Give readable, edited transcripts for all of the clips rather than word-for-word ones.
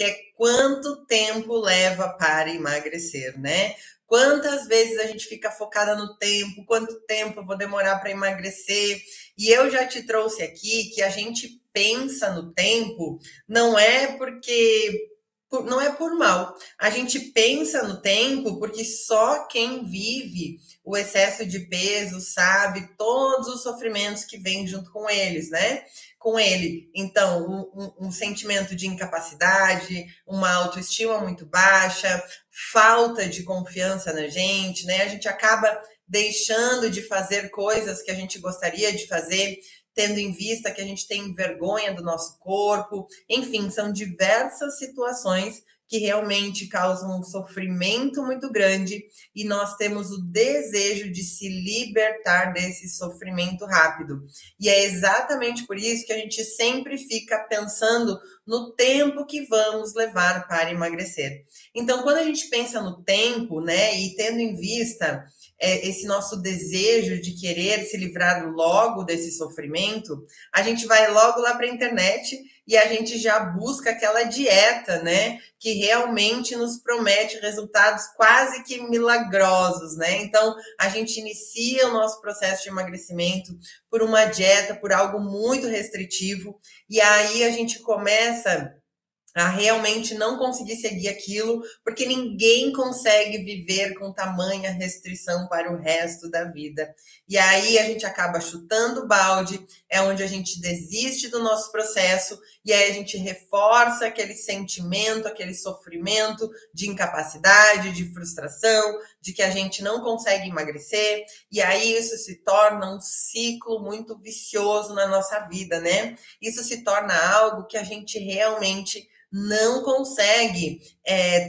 que é quanto tempo leva para emagrecer, né? Quantas vezes a gente fica focada no tempo, quanto tempo eu vou demorar para emagrecer? E eu já te trouxe aqui que a gente pensa no tempo, não é porque não é por mal. A gente pensa no tempo porque só quem vive o excesso de peso sabe todos os sofrimentos que vêm junto com eles, né? Com ele. Então, um sentimento de incapacidade, uma autoestima muito baixa, falta de confiança na gente, né? A gente acaba deixando de fazer coisas que a gente gostaria de fazer, tendo em vista que a gente tem vergonha do nosso corpo. Enfim, são diversas situações que realmente causam um sofrimento muito grande e nós temos o desejo de se libertar desse sofrimento rápido. E é exatamente por isso que a gente sempre fica pensando no tempo que vamos levar para emagrecer. Então, quando a gente pensa no tempo, né, e tendo em vista esse nosso desejo de querer se livrar logo desse sofrimento, a gente vai logo lá para a internet e a gente já busca aquela dieta, né, que realmente nos promete resultados quase que milagrosos, né? Então, a gente inicia o nosso processo de emagrecimento por uma dieta, por algo muito restritivo, e aí a gente começa a realmente não conseguir seguir aquilo, porque ninguém consegue viver com tamanha restrição para o resto da vida. E aí a gente acaba chutando o balde, é onde a gente desiste do nosso processo, e aí a gente reforça aquele sentimento, aquele sofrimento de incapacidade, de frustração, de que a gente não consegue emagrecer, e aí isso se torna um ciclo muito vicioso na nossa vida, né? Isso se torna algo que a gente realmente não consegue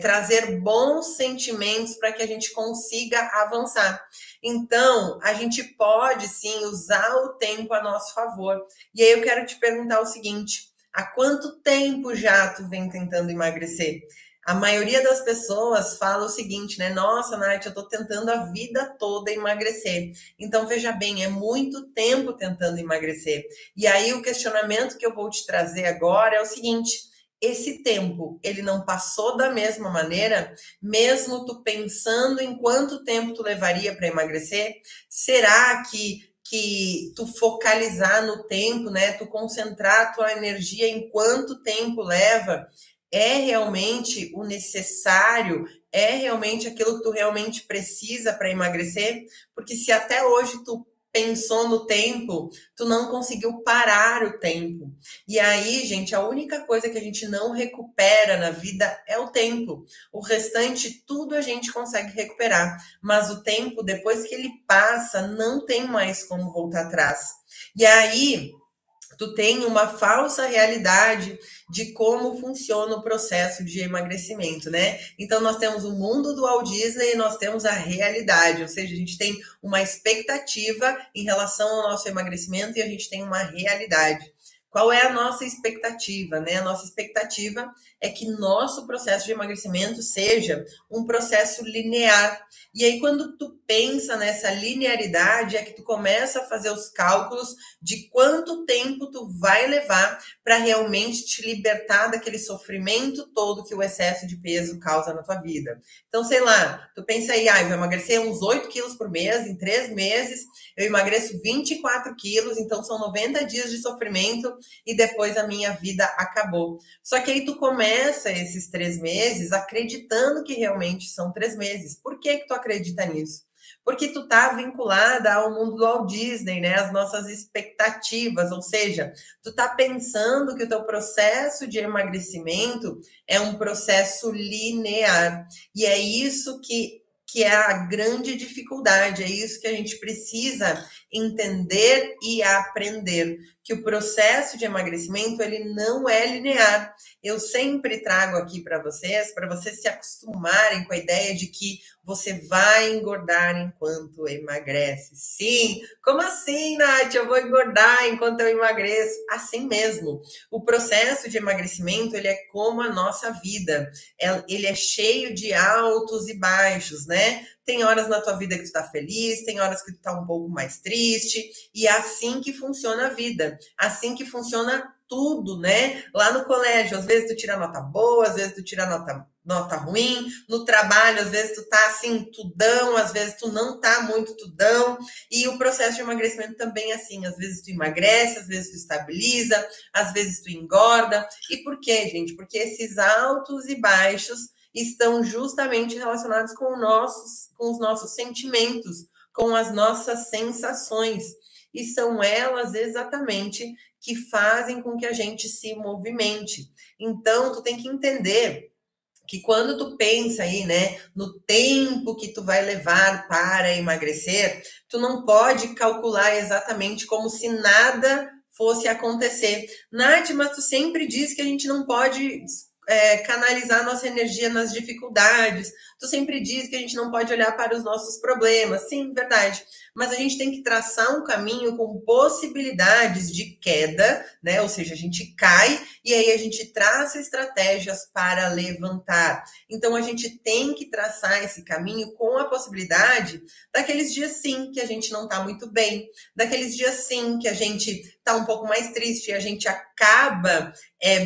trazer bons sentimentos para que a gente consiga avançar. Então, a gente pode sim usar o tempo a nosso favor. E aí eu quero te perguntar o seguinte: há quanto tempo já tu vem tentando emagrecer? A maioria das pessoas fala o seguinte, né? Nossa, Nath, eu tô tentando a vida toda emagrecer. Então, veja bem, é muito tempo tentando emagrecer. E aí o questionamento que eu vou te trazer agora é o seguinte: esse tempo, ele não passou da mesma maneira, mesmo tu pensando em quanto tempo tu levaria para emagrecer? Será que tu focalizar no tempo, né, tu concentrar a tua energia em quanto tempo leva, é realmente o necessário? É realmente aquilo que tu realmente precisa para emagrecer? Porque se até hoje tu pensou no tempo, tu não conseguiu parar o tempo. E aí, gente, a única coisa que a gente não recupera na vida é o tempo. O restante, tudo a gente consegue recuperar. Mas o tempo, depois que ele passa, não tem mais como voltar atrás. E aí, tu tem uma falsa realidade de como funciona o processo de emagrecimento, né? Então, nós temos o mundo do Walt Disney e nós temos a realidade, ou seja, a gente tem uma expectativa em relação ao nosso emagrecimento e a gente tem uma realidade. Qual é a nossa expectativa, né? A nossa expectativa é que nosso processo de emagrecimento seja um processo linear. E aí, quando tu pensa nessa linearidade, é que tu começa a fazer os cálculos de quanto tempo tu vai levar para realmente te libertar daquele sofrimento todo que o excesso de peso causa na tua vida. Então, sei lá, tu pensa aí, eu vou emagrecer uns 8 quilos por mês, em 3 meses eu emagreço 24 quilos, então são 90 dias de sofrimento e depois a minha vida acabou. Só que aí tu começa esses 3 meses acreditando que realmente são 3 meses. Por que tu acredita nisso? Porque tu tá vinculada ao mundo do Walt Disney, né? As nossas expectativas, ou seja, tu tá pensando que o teu processo de emagrecimento é um processo linear. E é isso que é a grande dificuldade, é isso que a gente precisa entender e aprender, que o processo de emagrecimento, ele não é linear. Eu sempre trago aqui para vocês se acostumarem com a ideia de que você vai engordar enquanto emagrece. Sim, como assim, Nath? Eu vou engordar enquanto eu emagreço? Assim mesmo. O processo de emagrecimento, ele é como a nossa vida. Ele é cheio de altos e baixos, né? Tem horas na tua vida que tu tá feliz, tem horas que tu tá um pouco mais triste, e é assim que funciona a vida, assim que funciona tudo, né? Lá no colégio, às vezes tu tira nota boa, às vezes tu tira nota ruim. No trabalho, às vezes tu tá assim, tudão, às vezes tu não tá muito tudão. E o processo de emagrecimento também é assim. Às vezes tu emagrece, às vezes tu estabiliza, às vezes tu engorda. E por quê, gente? Porque esses altos e baixos estão justamente relacionados com os nossos sentimentos, com as nossas sensações. E são elas exatamente que fazem com que a gente se movimente. Então, tu tem que entender que quando tu pensa aí, né, no tempo que tu vai levar para emagrecer, tu não pode calcular exatamente como se nada fosse acontecer. Nath, mas tu sempre diz que a gente não pode canalizar nossa energia nas dificuldades. Tu sempre diz que a gente não pode olhar para os nossos problemas. Sim, verdade. Mas a gente tem que traçar um caminho com possibilidades de queda, né? Ou seja, a gente cai e aí a gente traça estratégias para levantar. Então a gente tem que traçar esse caminho com a possibilidade daqueles dias sim que a gente não está muito bem, daqueles dias sim que a gente está um pouco mais triste e a gente acaba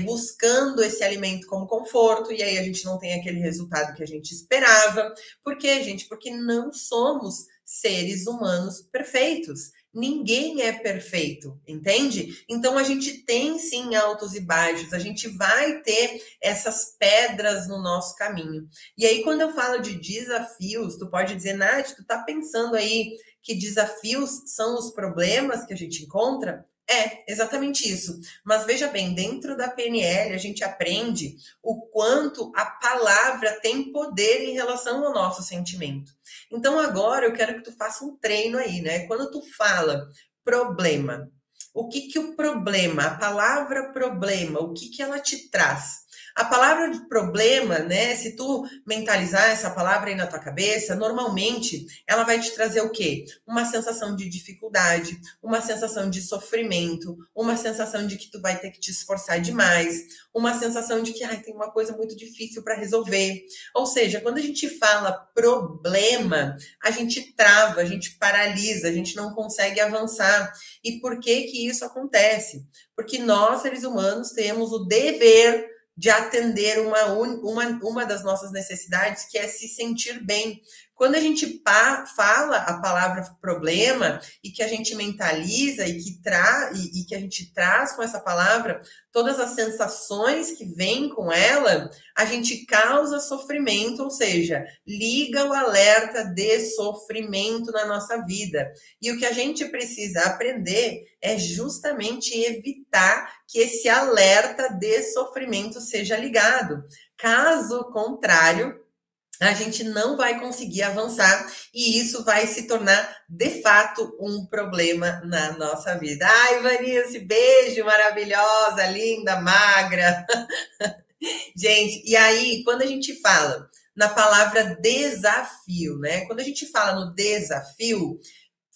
buscando esse alimento como conforto e aí a gente não tem aquele resultado que a gente esperava. Por quê, gente? Porque não somos seres humanos perfeitos. Ninguém é perfeito, entende? Então a gente tem sim altos e baixos, a gente vai ter essas pedras no nosso caminho. E aí, quando eu falo de desafios, tu pode dizer, Nath, tu tá pensando aí que desafios são os problemas que a gente encontra? É, exatamente isso. Mas veja bem, dentro da PNL a gente aprende o quanto a palavra tem poder em relação ao nosso sentimento. Então agora eu quero que tu faça um treino aí, né? Quando tu fala problema, o que que o problema, a palavra problema, o que que ela te traz? A palavra de problema, né? Se tu mentalizar essa palavra aí na tua cabeça, normalmente ela vai te trazer o quê? Uma sensação de dificuldade, uma sensação de sofrimento, uma sensação de que tu vai ter que te esforçar demais, uma sensação de que tem uma coisa muito difícil para resolver. Ou seja, quando a gente fala problema, a gente trava, a gente paralisa, a gente não consegue avançar. E por que que isso acontece? Porque nós, seres humanos, temos o dever de atender uma das nossas necessidades, que é se sentir bem. Quando a gente fala a palavra problema e que a gente mentaliza e que a gente traz com essa palavra todas as sensações que vêm com ela, a gente causa sofrimento, ou seja, liga o alerta de sofrimento na nossa vida. E o que a gente precisa aprender é justamente evitar que esse alerta de sofrimento seja ligado. Caso contrário, a gente não vai conseguir avançar e isso vai se tornar, de fato, um problema na nossa vida. Ai, Vanice, beijo, maravilhosa, linda, magra. Gente, e aí, quando a gente fala na palavra desafio, né? Quando a gente fala no desafio,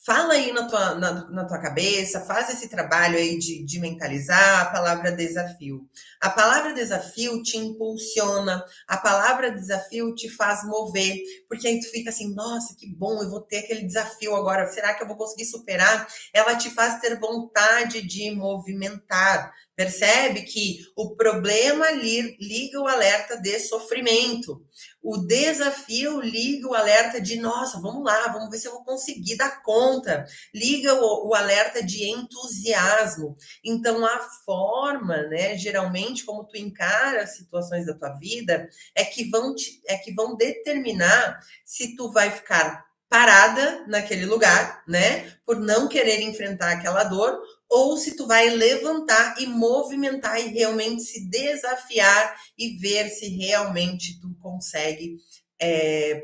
fala aí na tua cabeça, faz esse trabalho aí de mentalizar a palavra desafio. A palavra desafio te impulsiona, a palavra desafio te faz mover, porque aí tu fica assim, nossa, que bom, eu vou ter aquele desafio agora, será que eu vou conseguir superar? Ela te faz ter vontade de movimentar. Percebe que o problema liga o alerta de sofrimento. O desafio liga o alerta de, nossa, vamos lá, vamos ver se eu vou conseguir dar conta. Liga o alerta de entusiasmo. Então, a forma, né, geralmente, como tu encara as situações da tua vida, é que vão determinar se tu vai ficar parada naquele lugar, né, por não querer enfrentar aquela dor, ou se tu vai levantar e movimentar e realmente se desafiar e ver se realmente tu consegue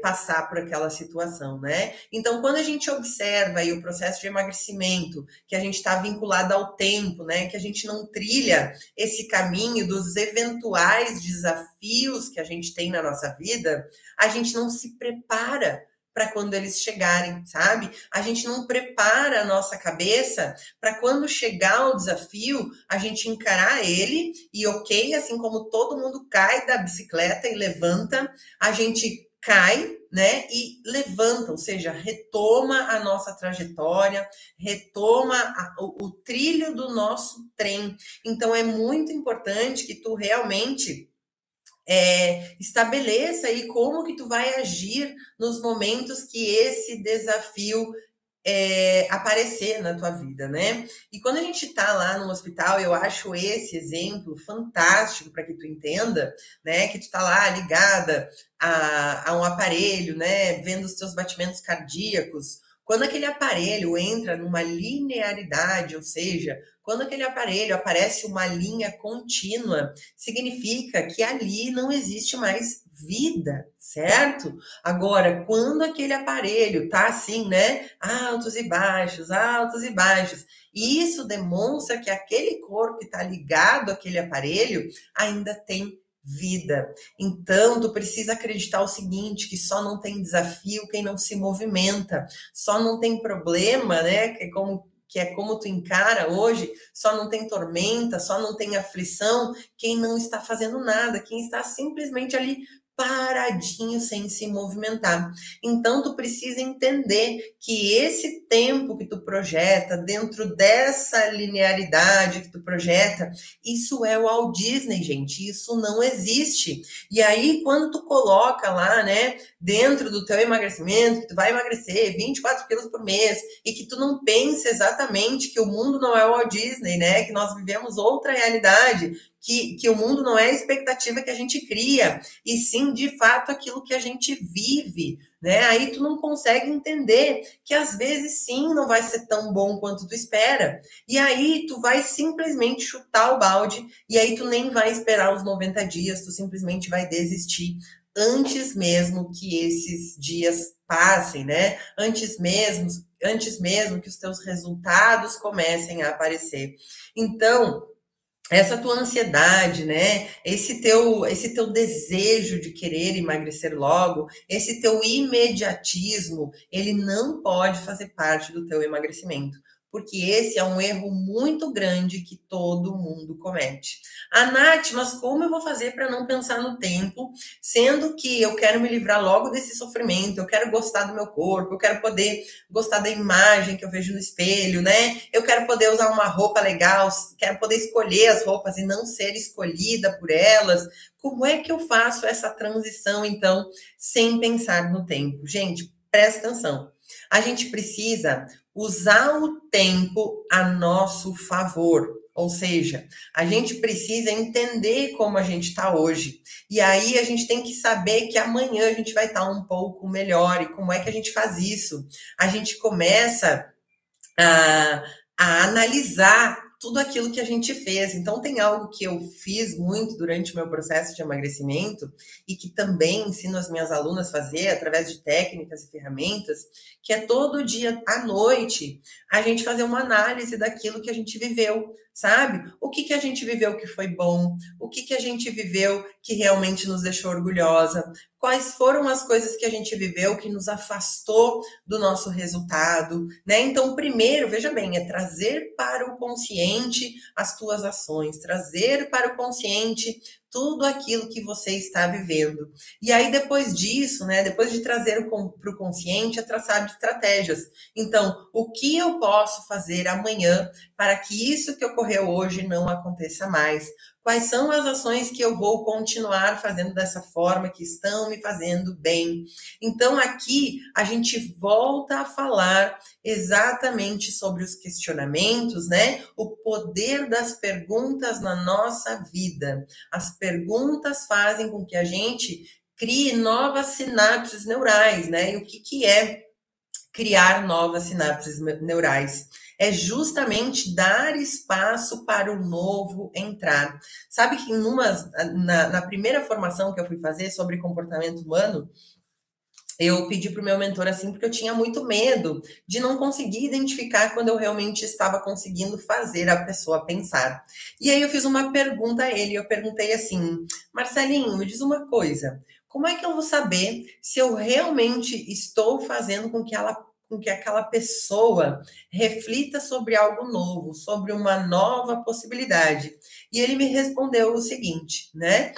passar por aquela situação, né? Então, quando a gente observa aí o processo de emagrecimento, que a gente está vinculado ao tempo, né? Que a gente não trilha esse caminho dos eventuais desafios que a gente tem na nossa vida, a gente não se prepara para quando eles chegarem, sabe? A gente não prepara a nossa cabeça para quando chegar o desafio, a gente encarar ele e ok, assim como todo mundo cai da bicicleta e levanta, a gente cai, né, e levanta, ou seja, retoma a nossa trajetória, retoma o trilho do nosso trem. Então é muito importante que tu realmente estabeleça aí como que tu vai agir nos momentos que esse desafio aparecer na tua vida, né? E quando a gente tá lá no hospital, eu acho esse exemplo fantástico para que tu entenda, né? Que tu tá lá ligada a um aparelho, né? Vendo os teus batimentos cardíacos. Quando aquele aparelho entra numa linearidade, ou seja, quando aquele aparelho aparece uma linha contínua, significa que ali não existe mais vida, certo? Agora, quando aquele aparelho tá assim, né? Altos e baixos, e isso demonstra que aquele corpo que está ligado àquele aparelho ainda tem vida. Então, tu precisa acreditar o seguinte, que só não tem desafio quem não se movimenta, só não tem problema, né? Que é como tu encara hoje, só não tem tormenta, só não tem aflição, quem não está fazendo nada, quem está simplesmente ali paradinho sem se movimentar. Então tu precisa entender que esse tempo que tu projeta dentro dessa linearidade que tu projeta, isso é o Walt Disney, gente, isso não existe. E aí quando tu coloca lá, né, dentro do teu emagrecimento, que tu vai emagrecer 24 quilos por mês e que tu não pensa exatamente que o mundo não é o Walt Disney, né, que nós vivemos outra realidade, que o mundo não é a expectativa que a gente cria, e sim, de fato, aquilo que a gente vive, né? Aí tu não consegue entender que às vezes sim não vai ser tão bom quanto tu espera. E aí tu vai simplesmente chutar o balde, e aí tu nem vai esperar os 90 dias, tu simplesmente vai desistir antes mesmo que esses dias passem, né? Antes mesmo que os teus resultados comecem a aparecer. Então, essa tua ansiedade, né? Esse teu desejo de querer emagrecer logo, esse teu imediatismo, ele não pode fazer parte do teu emagrecimento, porque esse é um erro muito grande que todo mundo comete. Ah, Nath, mas como eu vou fazer para não pensar no tempo, sendo que eu quero me livrar logo desse sofrimento, eu quero gostar do meu corpo, eu quero poder gostar da imagem que eu vejo no espelho, né? Eu quero poder usar uma roupa legal, quero poder escolher as roupas e não ser escolhida por elas. Como é que eu faço essa transição, então, sem pensar no tempo? Gente, presta atenção. A gente precisa usar o tempo a nosso favor. Ou seja, a gente precisa entender como a gente está hoje. E aí a gente tem que saber que amanhã a gente vai estar um pouco melhor. E como é que a gente faz isso? A gente começa a, a analisar tudo aquilo que a gente fez. Então, tem algo que eu fiz muito durante o meu processo de emagrecimento e que também ensino as minhas alunas a fazer através de técnicas e ferramentas, que é todo dia à noite a gente fazer uma análise daquilo que a gente viveu, sabe? O que a gente viveu que foi bom, o que a gente viveu que realmente nos deixou orgulhosa, quais foram as coisas que a gente viveu que nos afastou do nosso resultado, né? Então, primeiro, veja bem, é trazer para o consciente as tuas ações, trazer para o consciente tudo aquilo que você está vivendo. E aí, depois disso, né, depois de trazer para o consciente, é traçar estratégias. Então, o que eu posso fazer amanhã para que isso que ocorreu hoje não aconteça mais? Quais são as ações que eu vou continuar fazendo dessa forma, que estão me fazendo bem? Então, aqui a gente volta a falar exatamente sobre os questionamentos, né? O poder das perguntas na nossa vida. As perguntas fazem com que a gente crie novas sinapses neurais, né? E o que é criar novas sinapses neurais? É justamente dar espaço para o novo entrar. Sabe que na primeira formação que eu fui fazer sobre comportamento humano, eu pedi para o meu mentor assim, porque eu tinha muito medo de não conseguir identificar quando eu realmente estava conseguindo fazer a pessoa pensar. E aí eu fiz uma pergunta a ele, eu perguntei assim, Marcelinho, me diz uma coisa, como é que eu vou saber se eu realmente estou fazendo com que aquela pessoa reflita sobre algo novo, sobre uma nova possibilidade? E ele me respondeu o seguinte, né?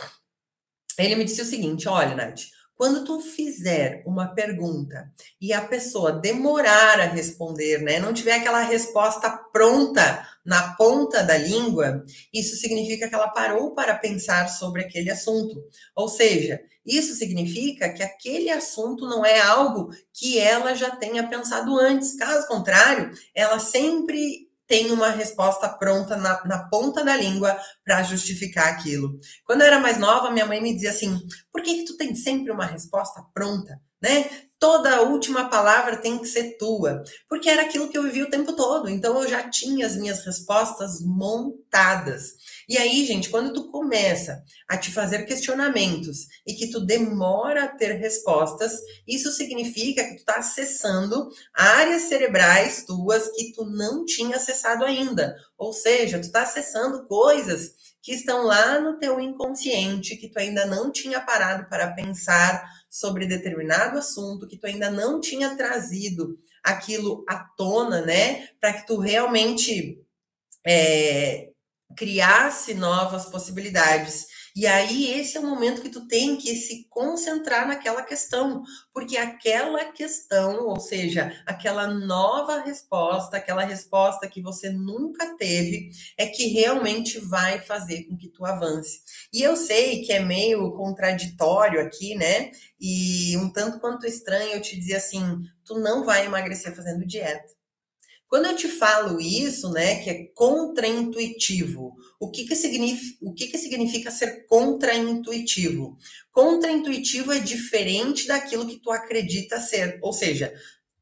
Ele me disse o seguinte, olha, Nath, Quando tu fizer uma pergunta e a pessoa demorar a responder, né, não tiver aquela resposta pronta na ponta da língua, isso significa que ela parou para pensar sobre aquele assunto. Ou seja, isso significa que aquele assunto não é algo que ela já tenha pensado antes. Caso contrário, ela sempre tem uma resposta pronta na ponta da língua para justificar aquilo. Quando eu era mais nova, minha mãe me dizia assim: por que tu tem sempre uma resposta pronta, né? Toda a última palavra tem que ser tua. Porque era aquilo que eu vivi o tempo todo. Então eu já tinha as minhas respostas montadas. E aí, gente, quando tu começa a te fazer questionamentos e que tu demora a ter respostas, isso significa que tu tá acessando áreas cerebrais tuas que tu não tinha acessado ainda. Ou seja, tu tá acessando coisas que estão lá no teu inconsciente, que tu ainda não tinha parado para pensar sobre determinado assunto, que tu ainda não tinha trazido aquilo à tona, né? Para que tu realmente criasse novas possibilidades. E aí esse é o momento que tu tem que se concentrar naquela questão, porque aquela questão, ou seja, aquela nova resposta, aquela resposta que você nunca teve, é que realmente vai fazer com que tu avance. E eu sei que é meio contraditório aqui, né? E um tanto quanto estranho eu te dizer assim, tu não vai emagrecer fazendo dieta. Quando eu te falo isso, né, que é contraintuitivo, o que significa ser contraintuitivo? Contraintuitivo é diferente daquilo que tu acredita ser. Ou seja,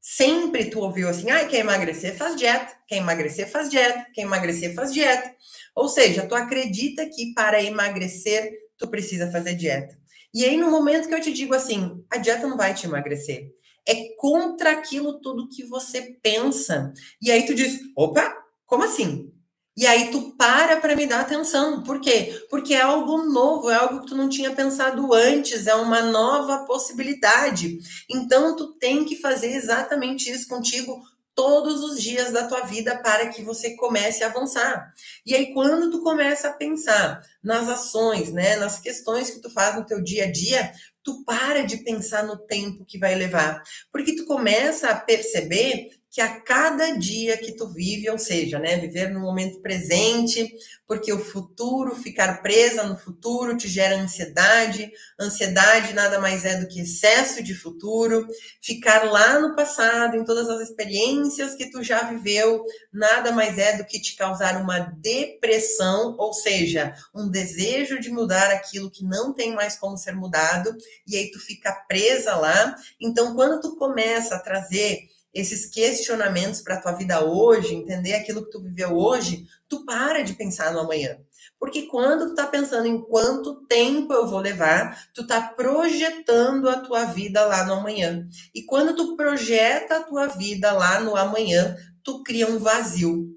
sempre tu ouviu assim, ah, quer emagrecer, faz dieta, quer emagrecer, faz dieta, quer emagrecer, faz dieta. Ou seja, tu acredita que para emagrecer, tu precisa fazer dieta. E aí, no momento que eu te digo assim, a dieta não vai te emagrecer, é contra aquilo tudo que você pensa. E aí tu diz, opa, como assim? E aí tu para me dar atenção. Por quê? Porque é algo novo, é algo que tu não tinha pensado antes, é uma nova possibilidade. Então tu tem que fazer exatamente isso contigo todos os dias da tua vida para que você comece a avançar. E aí quando tu começa a pensar nas ações, né, nas questões que tu faz no teu dia a dia, tu para de pensar no tempo que vai levar, porque tu começa a perceber que a cada dia que tu vive, ou seja, né, viver no momento presente, porque o futuro, ficar presa no futuro te gera ansiedade, ansiedade nada mais é do que excesso de futuro, ficar lá no passado, em todas as experiências que tu já viveu, nada mais é do que te causar uma depressão, ou seja, um desejo de mudar aquilo que não tem mais como ser mudado, e aí tu fica presa lá. Então, quando tu começa a trazer esses questionamentos para a tua vida hoje, entender aquilo que tu viveu hoje, tu para de pensar no amanhã. Porque quando tu tá pensando em quanto tempo eu vou levar, tu tá projetando a tua vida lá no amanhã. E quando tu projeta a tua vida lá no amanhã, tu cria um vazio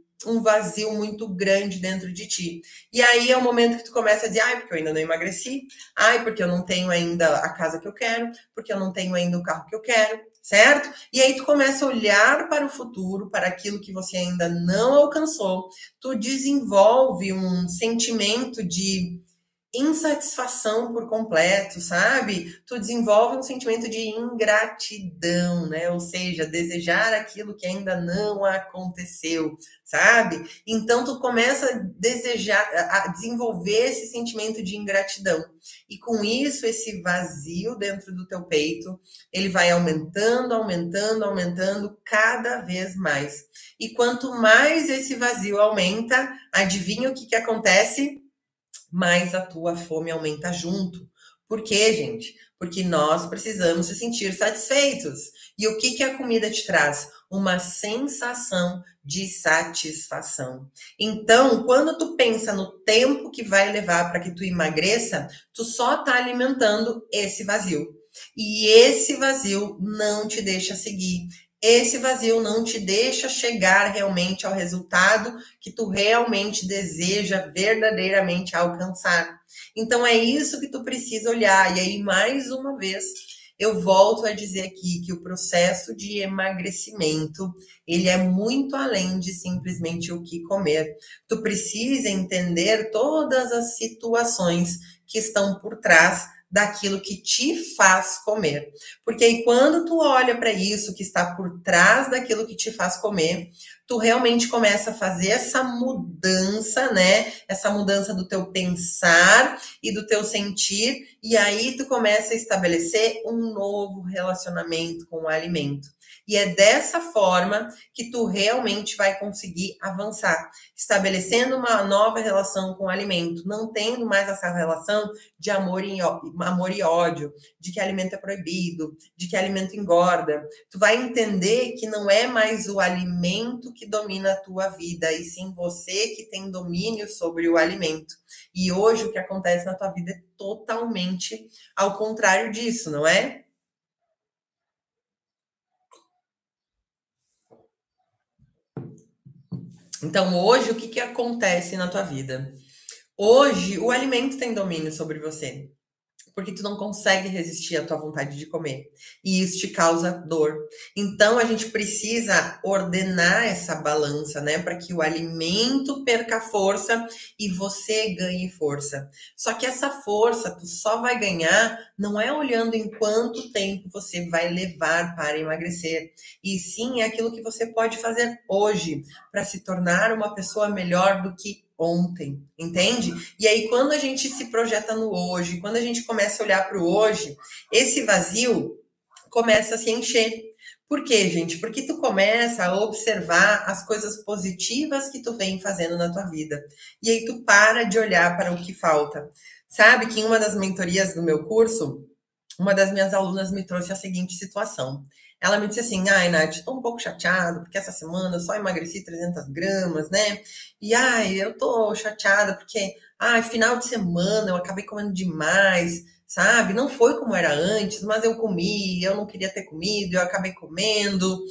muito grande dentro de ti. E aí é o momento que tu começa a dizer, ai, porque eu ainda não emagreci, ai, porque eu não tenho ainda a casa que eu quero, porque eu não tenho ainda o carro que eu quero, certo? E aí tu começa a olhar para o futuro, para aquilo que você ainda não alcançou, tu desenvolve um sentimento de insatisfação por completo, sabe? Tu desenvolve um sentimento de ingratidão, né? Ou seja, desejar aquilo que ainda não aconteceu, sabe? Então tu começa a desejar, a desenvolver esse sentimento de ingratidão. E com isso, esse vazio dentro do teu peito, ele vai aumentando, aumentando, aumentando cada vez mais. E quanto mais esse vazio aumenta, adivinha o que acontece? Mais a tua fome aumenta junto. Por quê, gente? Porque nós precisamos se sentir satisfeitos. E o que a comida te traz? Uma sensação de satisfação. Então, quando tu pensa no tempo que vai levar para que tu emagreça, tu só está alimentando esse vazio. E esse vazio não te deixa seguir. Esse vazio não te deixa chegar realmente ao resultado que tu realmente deseja verdadeiramente alcançar. Então é isso que tu precisa olhar. E aí, mais uma vez, eu volto a dizer aqui que o processo de emagrecimento, ele é muito além de simplesmente o que comer. Tu precisa entender todas as situações que estão por trás daquilo que te faz comer. Porque aí quando tu olha para isso que está por trás daquilo que te faz comer, tu realmente começa a fazer essa mudança, né? Essa mudança do teu pensar e do teu sentir, e aí tu começa a estabelecer um novo relacionamento com o alimento. E é dessa forma que tu realmente vai conseguir avançar, estabelecendo uma nova relação com o alimento, não tendo mais essa relação de amor e ódio, de que alimento é proibido, de que alimento engorda. Tu vai entender que não é mais o alimento que domina a tua vida, e sim você que tem domínio sobre o alimento. E hoje o que acontece na tua vida é totalmente ao contrário disso, não é? Então, hoje, o que, que acontece na tua vida? Hoje, o alimento tem domínio sobre você, porque tu não consegue resistir à tua vontade de comer. E isso te causa dor. Então a gente precisa ordenar essa balança, né, para que o alimento perca força e você ganhe força. Só que essa força tu só vai ganhar não é olhando em quanto tempo você vai levar para emagrecer, e sim é aquilo que você pode fazer hoje para se tornar uma pessoa melhor do que ontem, entende? E aí, quando a gente se projeta no hoje, quando a gente começa a olhar para o hoje, esse vazio começa a se encher. Por quê, gente? Porque tu começa a observar as coisas positivas que tu vem fazendo na tua vida. E aí tu para de olhar para o que falta. Sabe que em uma das mentorias do meu curso, uma das minhas alunas me trouxe a seguinte situação. Ela me disse assim, ai, Nath, estou um pouco chateada, porque essa semana eu só emagreci 300 gramas, né? E, ai, eu tô chateada porque, ai, final de semana eu acabei comendo demais, sabe? Não foi como era antes, mas eu comi, eu não queria ter comido, eu acabei comendo.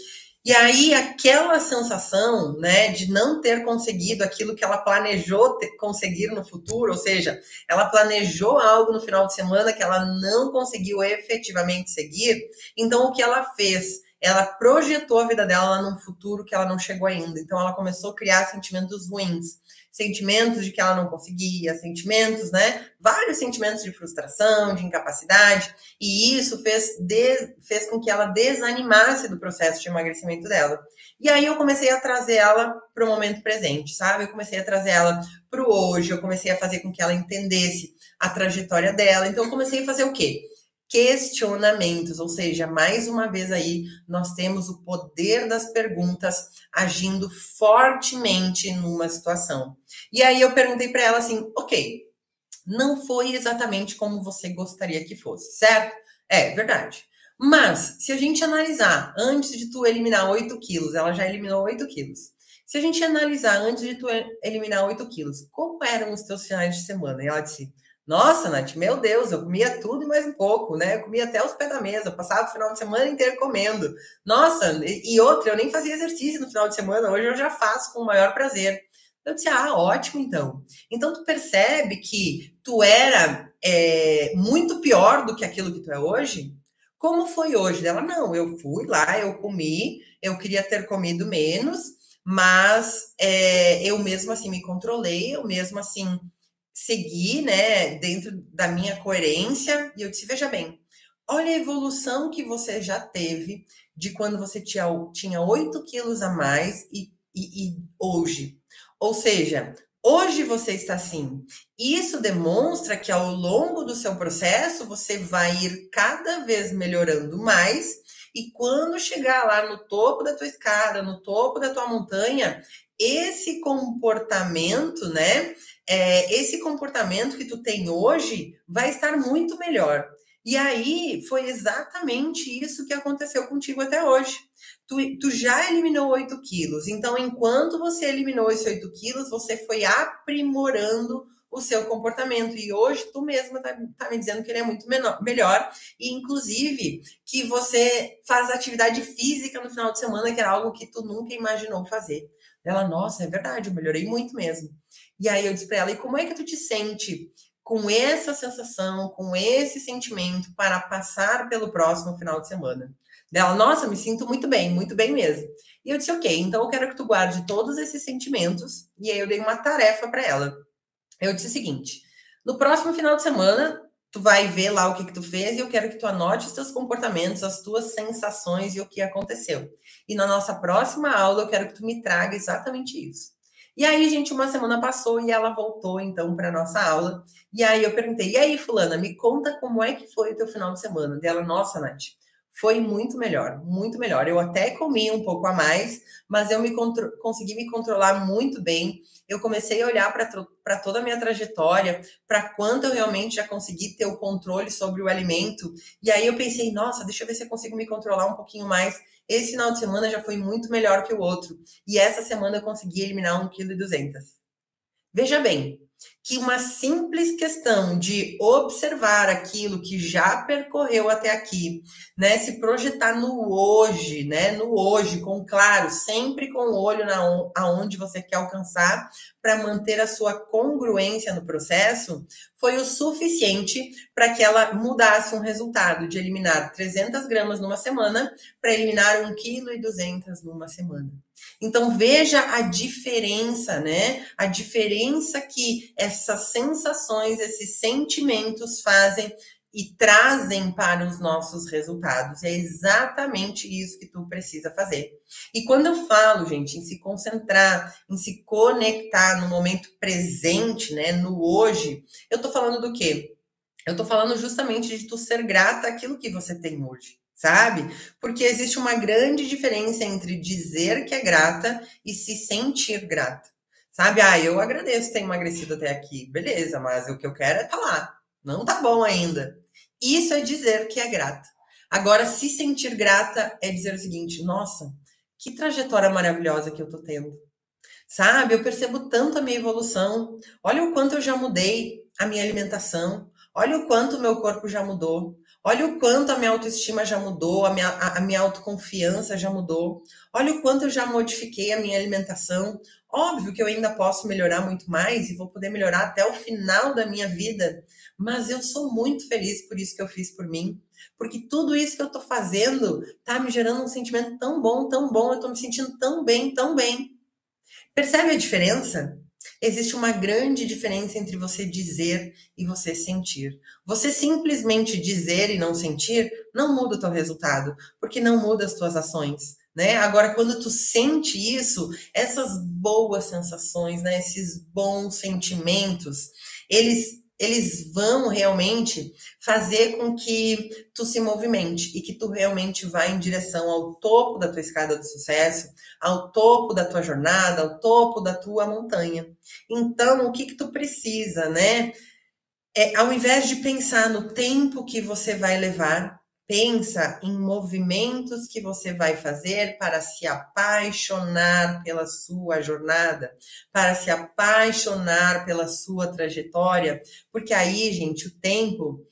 E aí, aquela sensação, né, de não ter conseguido aquilo que ela planejou conseguir no futuro, ou seja, ela planejou algo no final de semana que ela não conseguiu efetivamente seguir, então o que ela fez? Ela projetou a vida dela num futuro que ela não chegou ainda. Então ela começou a criar sentimentos ruins, sentimentos de que ela não conseguia, sentimentos, né? Vários sentimentos de frustração, de incapacidade, e isso fez com que ela desanimasse do processo de emagrecimento dela. E aí eu comecei a trazer ela para o momento presente, sabe? Eu comecei a trazer ela para o hoje, eu comecei a fazer com que ela entendesse a trajetória dela. Então eu comecei a fazer o quê? Questionamentos, ou seja, mais uma vez aí nós temos o poder das perguntas agindo fortemente numa situação. E aí eu perguntei para ela assim, ok, não foi exatamente como você gostaria que fosse, certo? É verdade. Mas, se a gente analisar, antes de tu eliminar 8 quilos, ela já eliminou 8 quilos. Se a gente analisar antes de tu eliminar 8 quilos, como eram os teus finais de semana? E ela disse, nossa, Nath, meu Deus, eu comia tudo e mais um pouco, né? Eu comia até os pés da mesa, eu passava o final de semana inteiro comendo. Nossa, e outra, eu nem fazia exercício no final de semana, hoje eu já faço com o maior prazer. Eu disse, ah, ótimo, então. Então, tu percebe que tu era muito pior do que aquilo que tu é hoje? Como foi hoje? Ela, não, eu fui lá, eu comi, eu queria ter comido menos, mas eu mesmo assim me controlei, eu mesmo assim segui, né, dentro da minha coerência, e eu disse, veja bem, olha a evolução que você já teve de quando você tinha 8 quilos a mais e hoje. Ou seja, hoje você está assim. Isso demonstra que ao longo do seu processo você vai ir cada vez melhorando mais, e quando chegar lá no topo da tua escada, no topo da tua montanha, esse comportamento, né? Esse comportamento que tu tem hoje vai estar muito melhor. E aí foi exatamente isso que aconteceu contigo até hoje. Tu já eliminou 8 quilos. Então, enquanto você eliminou esses 8 quilos, você foi aprimorando o seu comportamento. E hoje tu mesma tá me dizendo que ele é muito melhor. E, inclusive, que você faz atividade física no final de semana, que era algo que tu nunca imaginou fazer. Ela, nossa, é verdade, eu melhorei muito mesmo. E aí eu disse para ela, e como é que tu te sente com essa sensação, com esse sentimento para passar pelo próximo final de semana? Dela, nossa, me sinto muito bem mesmo. E eu disse, ok, então eu quero que tu guarde todos esses sentimentos. E aí eu dei uma tarefa para ela. Eu disse o seguinte, no próximo final de semana, tu vai ver lá o que tu fez e eu quero que tu anote os teus comportamentos, as tuas sensações e o que aconteceu. E na nossa próxima aula eu quero que tu me traga exatamente isso. E aí, gente, uma semana passou e ela voltou então para nossa aula. E aí eu perguntei: "E aí, fulana, me conta como é que foi o teu final de semana?" Dela: "Nossa, Nath, foi muito melhor, muito melhor. Eu até comi um pouco a mais, mas eu consegui me controlar muito bem. Eu comecei a olhar para toda a minha trajetória, para quanto eu realmente já consegui ter o controle sobre o alimento. E aí eu pensei, nossa, deixa eu ver se eu consigo me controlar um pouquinho mais. Esse final de semana já foi muito melhor que o outro. E essa semana eu consegui eliminar 1,2 kg. Veja bem, que uma simples questão de observar aquilo que já percorreu até aqui, né, se projetar no hoje, né, no hoje, com claro, sempre com o olho aonde você quer alcançar, para manter a sua congruência no processo, foi o suficiente para que ela mudasse um resultado de eliminar 300 gramas numa semana para eliminar 1,2 kg numa semana. Então veja a diferença, né? A diferença que essas sensações, esses sentimentos fazem e trazem para os nossos resultados. É exatamente isso que tu precisa fazer. E quando eu falo, gente, em se concentrar, em se conectar no momento presente, né, no hoje, eu tô falando do quê? Eu tô falando justamente de tu ser grata àquilo que você tem hoje, sabe? Porque existe uma grande diferença entre dizer que é grata e se sentir grata. Sabe? Ah, eu agradeço ter emagrecido até aqui. Beleza, mas o que eu quero é estar lá. Não tá bom ainda. Isso é dizer que é grata. Agora, se sentir grata é dizer o seguinte: nossa, que trajetória maravilhosa que eu tô tendo. Sabe? Eu percebo tanto a minha evolução. Olha o quanto eu já mudei a minha alimentação. Olha o quanto o meu corpo já mudou. Olha o quanto a minha autoestima já mudou, a minha autoconfiança já mudou. Olha o quanto eu já modifiquei a minha alimentação. Óbvio que eu ainda posso melhorar muito mais e vou poder melhorar até o final da minha vida, mas eu sou muito feliz por isso que eu fiz por mim, porque tudo isso que eu tô fazendo tá me gerando um sentimento tão bom, eu tô me sentindo tão bem, tão bem. Percebe a diferença? Existe uma grande diferença entre você dizer e você sentir. Você simplesmente dizer e não sentir não muda o teu resultado, porque não muda as tuas ações, né? Agora, quando tu sente isso, essas boas sensações, né, esses bons sentimentos, eles vão realmente fazer com que tu se movimente e que tu realmente vá em direção ao topo da tua escada do sucesso, ao topo da tua jornada, ao topo da tua montanha. Então, o que que tu precisa, né? Ao invés de pensar no tempo que você vai levar, pensa em movimentos que você vai fazer para se apaixonar pela sua jornada, para se apaixonar pela sua trajetória, porque aí, gente, o tempo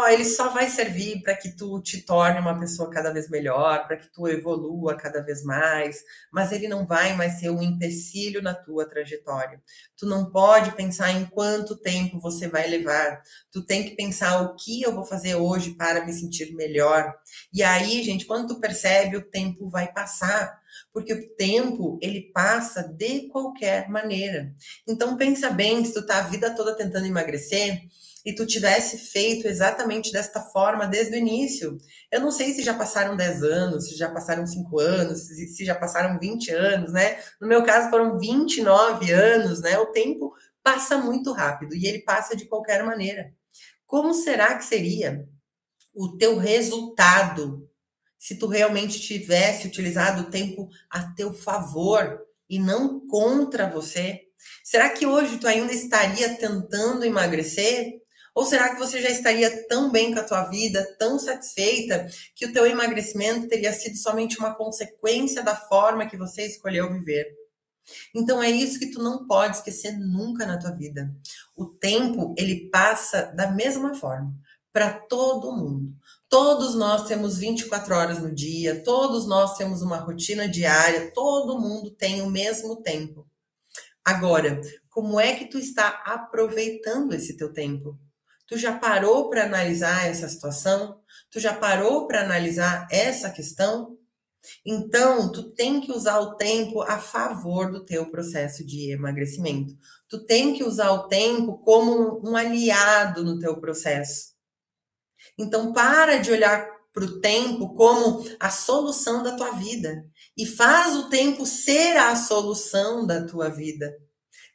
ele só vai servir para que tu te torne uma pessoa cada vez melhor, para que tu evolua cada vez mais, mas ele não vai mais ser um empecilho na tua trajetória. Tu não pode pensar em quanto tempo você vai levar. Tu tem que pensar o que eu vou fazer hoje para me sentir melhor. E aí, gente, quando tu percebe, o tempo vai passar, porque o tempo ele passa de qualquer maneira. Então pensa bem, se tu tá a vida toda tentando emagrecer, e tu tivesse feito exatamente desta forma desde o início. Eu não sei se já passaram 10 anos, se já passaram 5 anos, se já passaram 20 anos, né? No meu caso foram 29 anos, né? O tempo passa muito rápido e ele passa de qualquer maneira. Como será que seria o teu resultado se tu realmente tivesse utilizado o tempo a teu favor e não contra você? Será que hoje tu ainda estaria tentando emagrecer? Ou será que você já estaria tão bem com a tua vida, tão satisfeita, que o teu emagrecimento teria sido somente uma consequência da forma que você escolheu viver? Então é isso que tu não pode esquecer nunca na tua vida. O tempo, ele passa da mesma forma para todo mundo. Todos nós temos 24 horas no dia, todos nós temos uma rotina diária, todo mundo tem o mesmo tempo. Agora, como é que tu está aproveitando esse teu tempo? Tu já parou para analisar essa situação? Tu já parou para analisar essa questão? Então, tu tem que usar o tempo a favor do teu processo de emagrecimento. Tu tem que usar o tempo como um aliado no teu processo. Então, para de olhar para o tempo como a solução da tua vida e faz o tempo ser a solução da tua vida.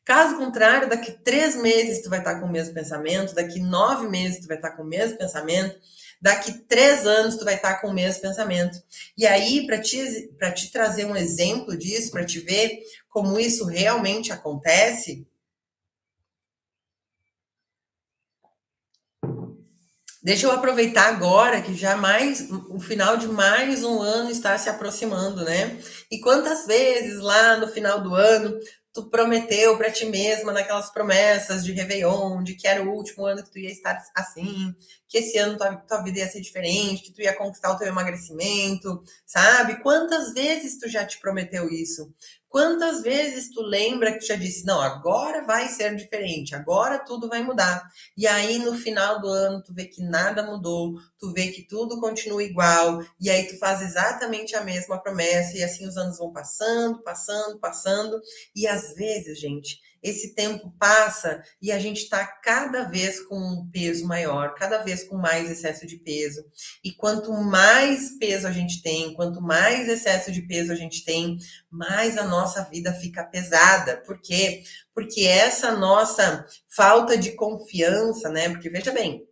Caso contrário, daqui 3 meses tu vai estar com o mesmo pensamento, daqui 9 meses tu vai estar com o mesmo pensamento, daqui 3 anos tu vai estar com o mesmo pensamento. E aí, para te trazer um exemplo disso, para te ver como isso realmente acontece, deixa eu aproveitar agora que já o final de mais um ano está se aproximando, né? E quantas vezes lá no final do ano tu prometeu para ti mesma naquelas promessas de Réveillon, de que era o último ano que tu ia estar assim, que esse ano tua vida ia ser diferente, que tu ia conquistar o teu emagrecimento, sabe? Quantas vezes tu já te prometeu isso? Quantas vezes tu lembra que tu já disse, não, agora vai ser diferente, agora tudo vai mudar. E aí, no final do ano, tu vê que nada mudou, tu vê que tudo continua igual, e aí tu faz exatamente a mesma promessa, e assim os anos vão passando, passando, passando, e às vezes, gente, esse tempo passa e a gente está cada vez com um peso maior, cada vez com mais excesso de peso. E quanto mais peso a gente tem, quanto mais excesso de peso a gente tem, mais a nossa vida fica pesada. Por quê? Porque essa nossa falta de confiança, né? Porque veja bem,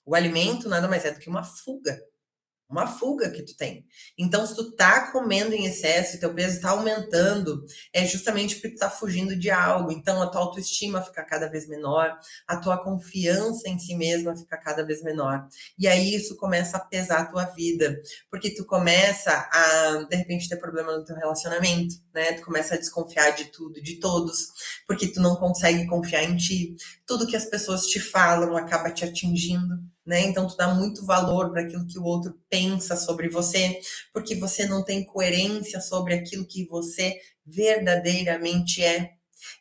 o alimento nada mais é do que uma fuga que tu tem. Então, se tu tá comendo em excesso e teu peso tá aumentando, é justamente porque tu tá fugindo de algo. Então, a tua autoestima fica cada vez menor, a tua confiança em si mesma fica cada vez menor. E aí isso começa a pesar a tua vida, porque tu começa a, de repente, ter problema no teu relacionamento, né? Tu começa a desconfiar de tudo, de todos, porque tu não consegue confiar em ti. Tudo que as pessoas te falam acaba te atingindo, né? Então tu dá muito valor para aquilo que o outro pensa sobre você, porque você não tem coerência sobre aquilo que você verdadeiramente é.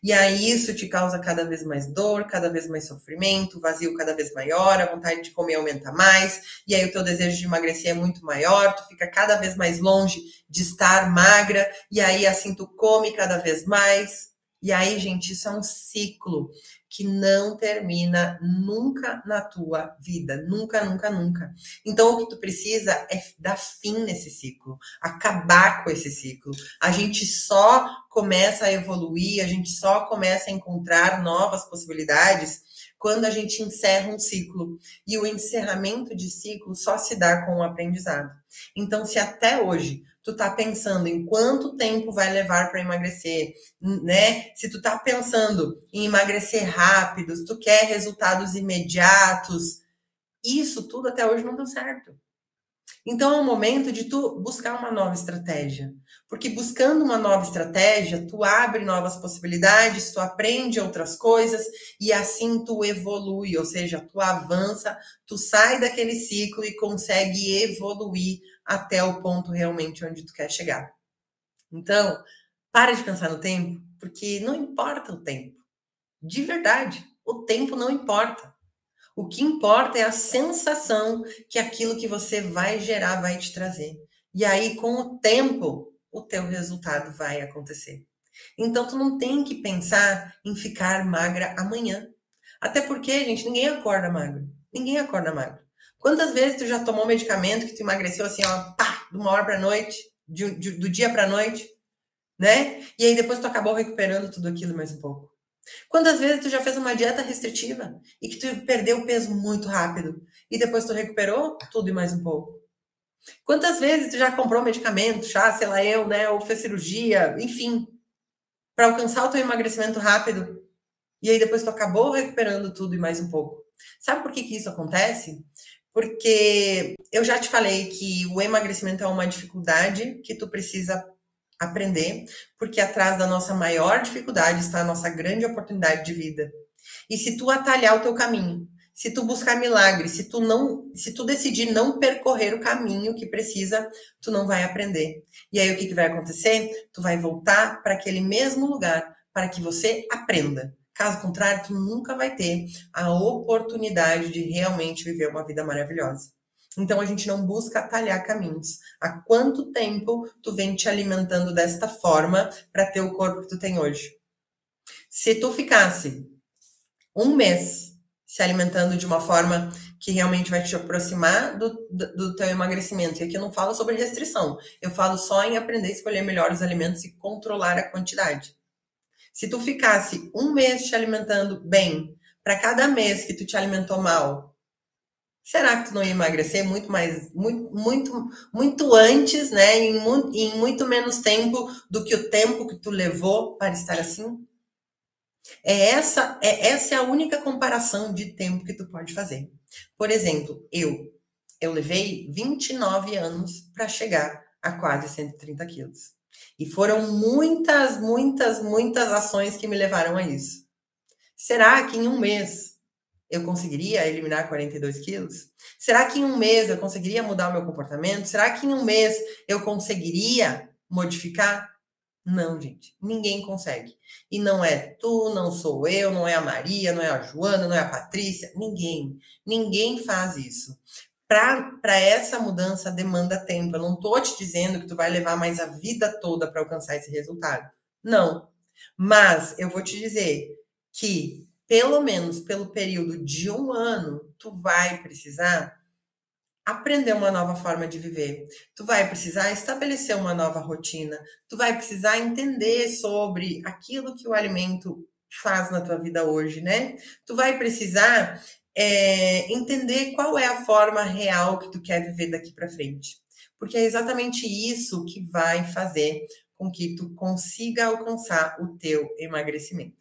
E aí isso te causa cada vez mais dor, cada vez mais sofrimento, vazio cada vez maior, a vontade de comer aumenta mais, e aí o teu desejo de emagrecer é muito maior, tu fica cada vez mais longe de estar magra, e aí assim tu come cada vez mais. E aí, gente, isso é um ciclo que não termina nunca na tua vida. Nunca, nunca, nunca. Então, o que tu precisa é dar fim nesse ciclo, acabar com esse ciclo. A gente só começa a evoluir, a gente só começa a encontrar novas possibilidades quando a gente encerra um ciclo. E o encerramento de ciclo só se dá com o aprendizado. Então, se até hoje tu tá pensando em quanto tempo vai levar para emagrecer, né? Se tu tá pensando em emagrecer rápido, se tu quer resultados imediatos, isso tudo até hoje não deu certo. Então é o momento de tu buscar uma nova estratégia. Porque buscando uma nova estratégia, tu abre novas possibilidades, tu aprende outras coisas e assim tu evolui, ou seja, tu avança, tu sai daquele ciclo e consegue evoluir até o ponto realmente onde tu quer chegar. Então, para de pensar no tempo, porque não importa o tempo. De verdade, o tempo não importa. O que importa é a sensação que aquilo que você vai gerar vai te trazer. E aí, com o tempo, o teu resultado vai acontecer. Então, tu não tem que pensar em ficar magra amanhã. Até porque, gente, ninguém acorda magro. Ninguém acorda magro. Quantas vezes tu já tomou medicamento que tu emagreceu assim, ó, pá, de uma hora para noite, do dia para noite, né? E aí depois tu acabou recuperando tudo aquilo mais um pouco. Quantas vezes tu já fez uma dieta restritiva e que tu perdeu peso muito rápido e depois tu recuperou tudo e mais um pouco? Quantas vezes tu já comprou medicamento, chá, sei lá eu, né, ou fez cirurgia, enfim, para alcançar o teu emagrecimento rápido e aí depois tu acabou recuperando tudo e mais um pouco? Sabe por que que isso acontece? Porque eu já te falei que o emagrecimento é uma dificuldade que tu precisa aprender, porque atrás da nossa maior dificuldade está a nossa grande oportunidade de vida. E se tu atalhar o teu caminho, se tu buscar milagre, se tu decidir não percorrer o caminho que precisa, tu não vai aprender. E aí o que vai acontecer? Tu vai voltar para aquele mesmo lugar para que você aprenda. Caso contrário, tu nunca vai ter a oportunidade de realmente viver uma vida maravilhosa. Então a gente não busca atalhar caminhos. Há quanto tempo tu vem te alimentando desta forma para ter o corpo que tu tem hoje? Se tu ficasse um mês se alimentando de uma forma que realmente vai te aproximar do teu emagrecimento. E aqui eu não falo sobre restrição, eu falo só em aprender a escolher melhor os alimentos e controlar a quantidade. Se tu ficasse um mês te alimentando bem, para cada mês que tu te alimentou mal, será que tu não ia emagrecer muito antes, né? Em muito menos tempo do que o tempo que tu levou para estar assim? Essa é a única comparação de tempo que tu pode fazer. Por exemplo, eu levei 29 anos para chegar a quase 130 quilos. E foram muitas ações que me levaram a isso. Será que em um mês eu conseguiria eliminar 42 quilos? Será que em um mês eu conseguiria mudar o meu comportamento? Será que em um mês eu conseguiria modificar? Não, gente, ninguém consegue. E não é tu, não sou eu, não é a Maria, não é a Joana, não é a Patrícia, ninguém. Ninguém faz isso. Para essa mudança demanda tempo. Eu não tô te dizendo que tu vai levar mais a vida toda para alcançar esse resultado. Não. Mas eu vou te dizer que, pelo menos pelo período de um ano, tu vai precisar aprender uma nova forma de viver. Tu vai precisar estabelecer uma nova rotina. Tu vai precisar entender sobre aquilo que o alimento faz na tua vida hoje, né? Tu vai precisar entender qual é a forma real que tu quer viver daqui para frente. Porque é exatamente isso que vai fazer com que tu consiga alcançar o teu emagrecimento.